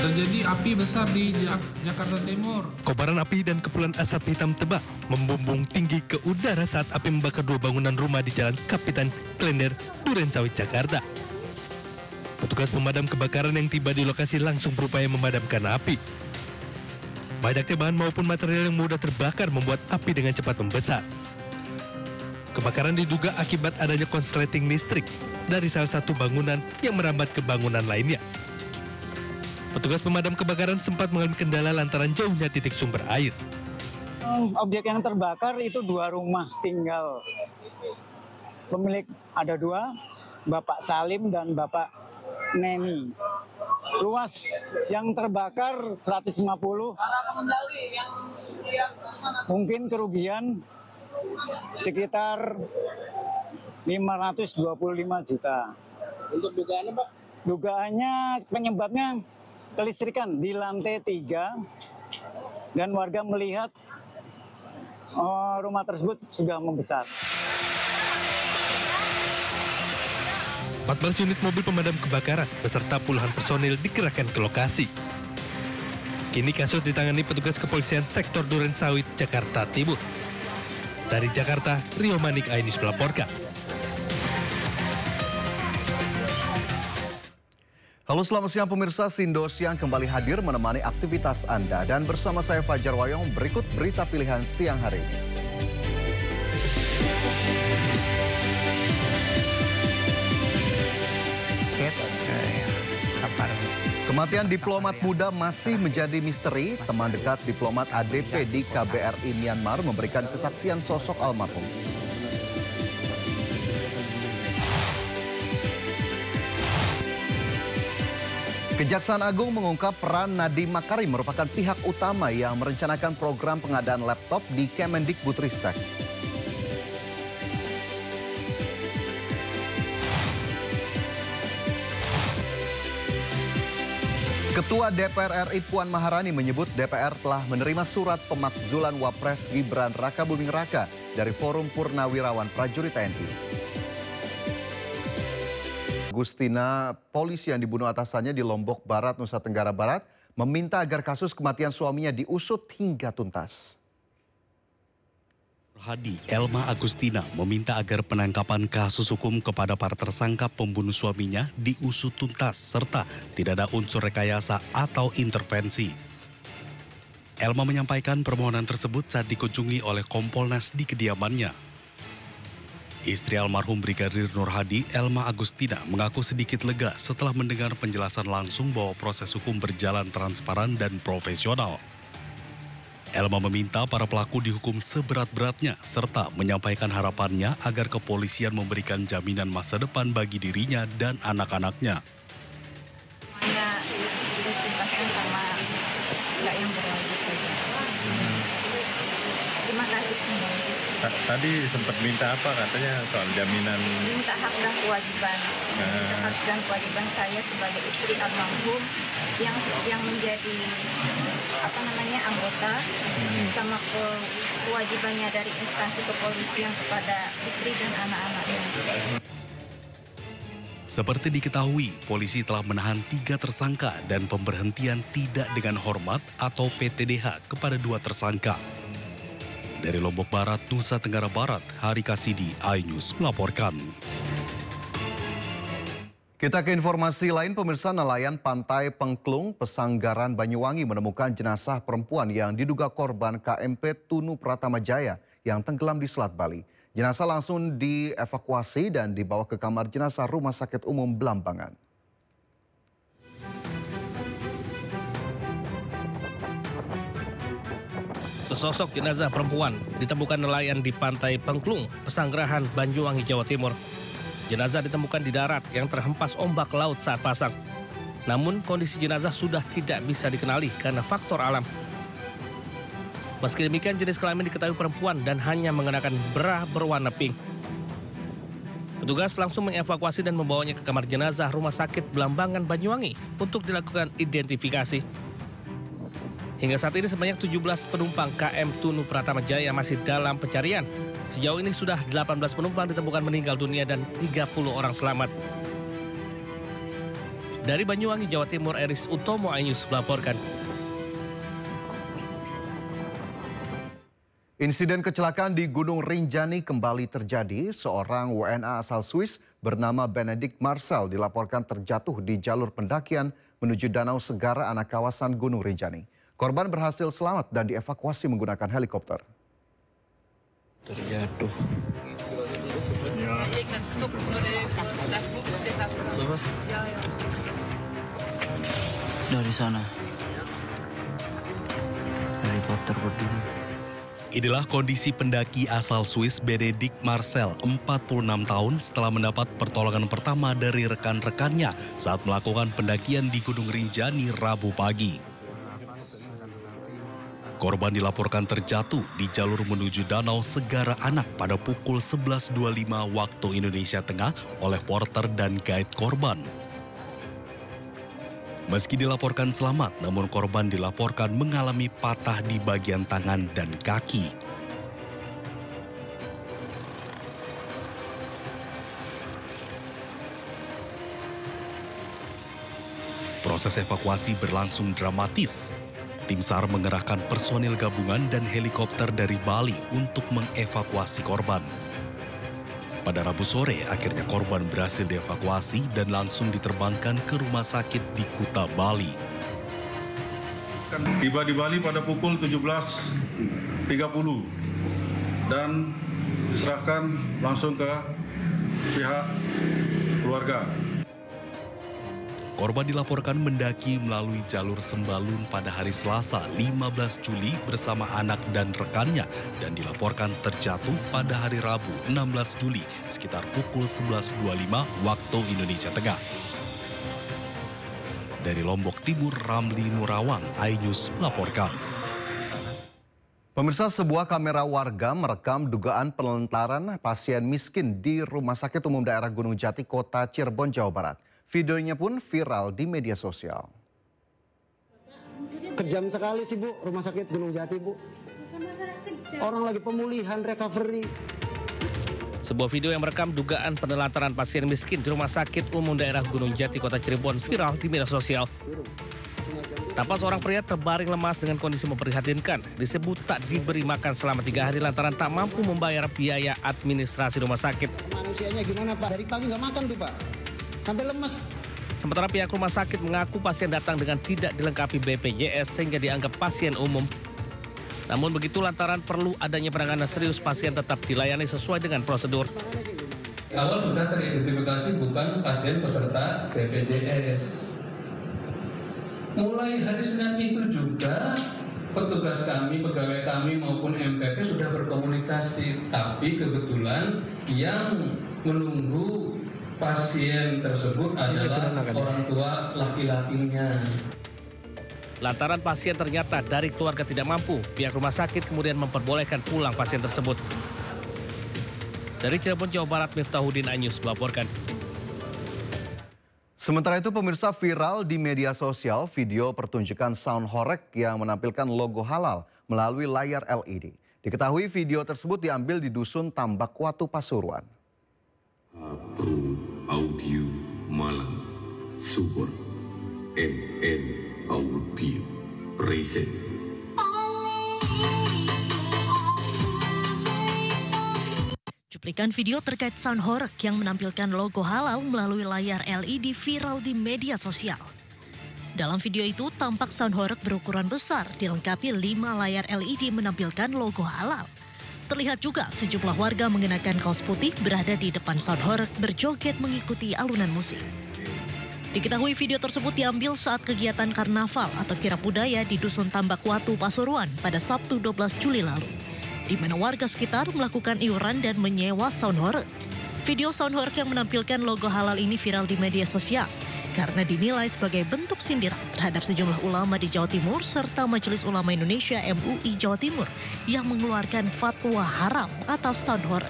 Terjadi api besar di Jakarta Timur. Kobaran api dan kepulan asap hitam tebal membumbung tinggi ke udara saat api membakar dua bangunan rumah di Jalan Kapitan Klender, Durensawit, Jakarta. Petugas pemadam kebakaran yang tiba di lokasi langsung berupaya memadamkan api. Banyaknya bahan maupun material yang mudah terbakar membuat api dengan cepat membesar. Kebakaran diduga akibat adanya konsleting listrik dari salah satu bangunan yang merambat ke bangunan lainnya. Petugas pemadam kebakaran sempat mengalami kendala lantaran jauhnya titik sumber air. Objek yang terbakar itu 2 rumah tinggal. Pemilik ada 2, Bapak Salim dan Bapak Neni. Luas yang terbakar 150. Mungkin kerugian sekitar 525 juta. Untuk dugaannya, Pak? Dugaannya penyebabnya kelistrikan di lantai 3 dan warga melihat rumah tersebut sudah membesar. 14 unit mobil pemadam kebakaran beserta puluhan personil dikerahkan ke lokasi. Kini kasus ditangani petugas kepolisian sektor Durensawit, Jakarta Timur. Dari Jakarta, Rio Manik Ainus melaporkan. Halo, selamat siang pemirsa. Sindo Siang kembali hadir menemani aktivitas Anda. Dan bersama saya Fajar Wayong, berikut berita pilihan siang hari ini. Kematian diplomat muda masih menjadi misteri. Teman dekat diplomat ADP di KBRI Myanmar memberikan kesaksian sosok almarhum. Kejaksaan Agung mengungkap peran Nadiem Makarim merupakan pihak utama yang merencanakan program pengadaan laptop di Kemendikbudristek. Ketua DPR RI Puan Maharani menyebut DPR telah menerima surat pemakzulan Wapres Gibran Rakabuming Raka dari Forum Purnawirawan Prajurit TNI. Agustina, polisi yang dibunuh atasannya di Lombok Barat, Nusa Tenggara Barat, meminta agar kasus kematian suaminya diusut hingga tuntas. Hadi Elma Agustina meminta agar penangkapan kasus hukum kepada para tersangka pembunuh suaminya diusut tuntas serta tidak ada unsur rekayasa atau intervensi. Elma menyampaikan permohonan tersebut saat dikunjungi oleh Kompolnas di kediamannya. Istri almarhum Brigadir Nur Hadi, Elma Agustina, mengaku sedikit lega setelah mendengar penjelasan langsung bahwa proses hukum berjalan transparan dan profesional. Elma meminta para pelaku dihukum seberat-beratnya serta menyampaikan harapannya agar kepolisian memberikan jaminan masa depan bagi dirinya dan anak-anaknya. Terima kasih semua. Tadi sempat minta apa katanya soal jaminan? Minta hak dan kewajiban. Minta hak dan kewajiban saya sebagai istri almarhum yang menjadi anggota sama kewajibannya dari instansi kepolisian kepada istri dan anak-anaknya. Seperti diketahui, polisi telah menahan 3 tersangka dan pemberhentian tidak dengan hormat atau PTDH kepada 2 tersangka. Dari Lombok Barat, Nusa Tenggara Barat, Hari Kasidi, iNews melaporkan. Kita ke informasi lain, pemirsa. Nelayan Pantai Pengklung, Pesanggaran, Banyuwangi menemukan jenazah perempuan yang diduga korban KMP Tunu Pratama Jaya yang tenggelam di Selat Bali. Jenazah langsung dievakuasi dan dibawa ke kamar jenazah Rumah Sakit Umum Belambangan. Sesosok jenazah perempuan ditemukan nelayan di Pantai Pengklung, Pesanggerahan, Banyuwangi, Jawa Timur. Jenazah ditemukan di darat yang terhempas ombak laut saat pasang. Namun kondisi jenazah sudah tidak bisa dikenali karena faktor alam. Meski demikian, jenis kelamin diketahui perempuan dan hanya mengenakan bra berwarna pink. Petugas langsung mengevakuasi dan membawanya ke kamar jenazah Rumah Sakit Belambangan, Banyuwangi untuk dilakukan identifikasi. Hingga saat ini sebanyak 17 penumpang KM Tunu Pratama Jaya masih dalam pencarian. Sejauh ini sudah 18 penumpang ditemukan meninggal dunia dan 30 orang selamat. Dari Banyuwangi, Jawa Timur, Eris Utomo iNews melaporkan. Insiden kecelakaan di Gunung Rinjani kembali terjadi. Seorang WNA asal Swiss bernama Benedict Marcel dilaporkan terjatuh di jalur pendakian menuju Danau Segara anak kawasan Gunung Rinjani. Korban berhasil selamat dan dievakuasi menggunakan helikopter. Terjatuh. Dari sana. Helikopter berdiri. Inilah kondisi pendaki asal Swiss Benedict Marcel, 46 tahun setelah mendapat pertolongan pertama dari rekan-rekannya saat melakukan pendakian di Gunung Rinjani Rabu pagi. Korban dilaporkan terjatuh di jalur menuju Danau Segara Anak pada pukul 11.25 waktu Indonesia Tengah oleh porter dan guide korban. Meski dilaporkan selamat, namun korban dilaporkan mengalami patah di bagian tangan dan kaki. Proses evakuasi berlangsung dramatis. Tim SAR mengerahkan personil gabungan dan helikopter dari Bali untuk mengevakuasi korban. Pada Rabu sore, akhirnya korban berhasil dievakuasi dan langsung diterbangkan ke rumah sakit di Kuta, Bali. Tiba di Bali pada pukul 17.30 dan diserahkan langsung ke pihak keluarga. Korban dilaporkan mendaki melalui jalur Sembalun pada hari Selasa 15 Juli bersama anak dan rekannya dan dilaporkan terjatuh pada hari Rabu 16 Juli sekitar pukul 11.25 waktu Indonesia Tengah. Dari Lombok Timur, Ramli Nurawang, iNews melaporkan. Pemirsa, sebuah kamera warga merekam dugaan penelantaran pasien miskin di Rumah Sakit Umum Daerah Gunung Jati, Kota Cirebon, Jawa Barat. Videonya pun viral di media sosial. Kejam sekali sih Bu, Rumah Sakit Gunung Jati Bu. Orang lagi pemulihan, recovery. Sebuah video yang merekam dugaan penelantaran pasien miskin di Rumah Sakit Umum Daerah Gunung Jati, Kota Cirebon viral di media sosial. Tampak seorang pria terbaring lemas dengan kondisi memprihatinkan. Disebut tak diberi makan selama 3 hari lantaran tak mampu membayar biaya administrasi rumah sakit. Manusianya gimana Pak? Dari pagi nggak makan tuh Pak. Sampai lemes. Sementara pihak rumah sakit mengaku pasien datang dengan tidak dilengkapi BPJS sehingga dianggap pasien umum. Namun begitu lantaran perlu adanya penanganan serius, pasien tetap dilayani sesuai dengan prosedur. Awal sudah teridentifikasi bukan pasien peserta BPJS. Mulai hari Senin itu juga petugas kami, pegawai kami maupun MPP sudah berkomunikasi. Tapi kebetulan yang menunggu pasien tersebut adalah orang tua laki-lakinya. Lantaran pasien ternyata dari keluarga tidak mampu, pihak rumah sakit kemudian memperbolehkan pulang pasien tersebut. Dari Cirebon, Jawa Barat, Miftahudin iNews melaporkan. Sementara itu pemirsa, viral di media sosial video pertunjukan sound horeg yang menampilkan logo halal melalui layar LED. Diketahui video tersebut diambil di Dusun Tambak Watu, Pasuruan. Pro Audio Malang Super MN Audio Present. Cuplikan video terkait sound horeg yang menampilkan logo halal melalui layar LED viral di media sosial. Dalam video itu tampak sound horeg berukuran besar dilengkapi 5 layar LED menampilkan logo halal. Terlihat juga sejumlah warga mengenakan kaos putih berada di depan sound horeg berjoget mengikuti alunan musik. Diketahui video tersebut diambil saat kegiatan karnaval atau kirap budaya di Dusun Tambak Watu, Pasuruan pada Sabtu 12 Juli lalu, di mana warga sekitar melakukan iuran dan menyewa sound horeg. Video sound horeg yang menampilkan logo halal ini viral di media sosial karena dinilai sebagai bentuk sindiran terhadap sejumlah ulama di Jawa Timur serta Majelis Ulama Indonesia MUI Jawa Timur yang mengeluarkan fatwa haram atas sound horeg.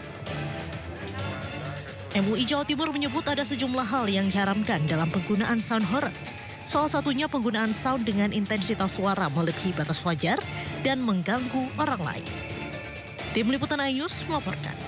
MUI Jawa Timur menyebut ada sejumlah hal yang diharamkan dalam penggunaan sound horeg. Salah satunya penggunaan sound dengan intensitas suara melebihi batas wajar dan mengganggu orang lain. Tim Liputan iNews melaporkan.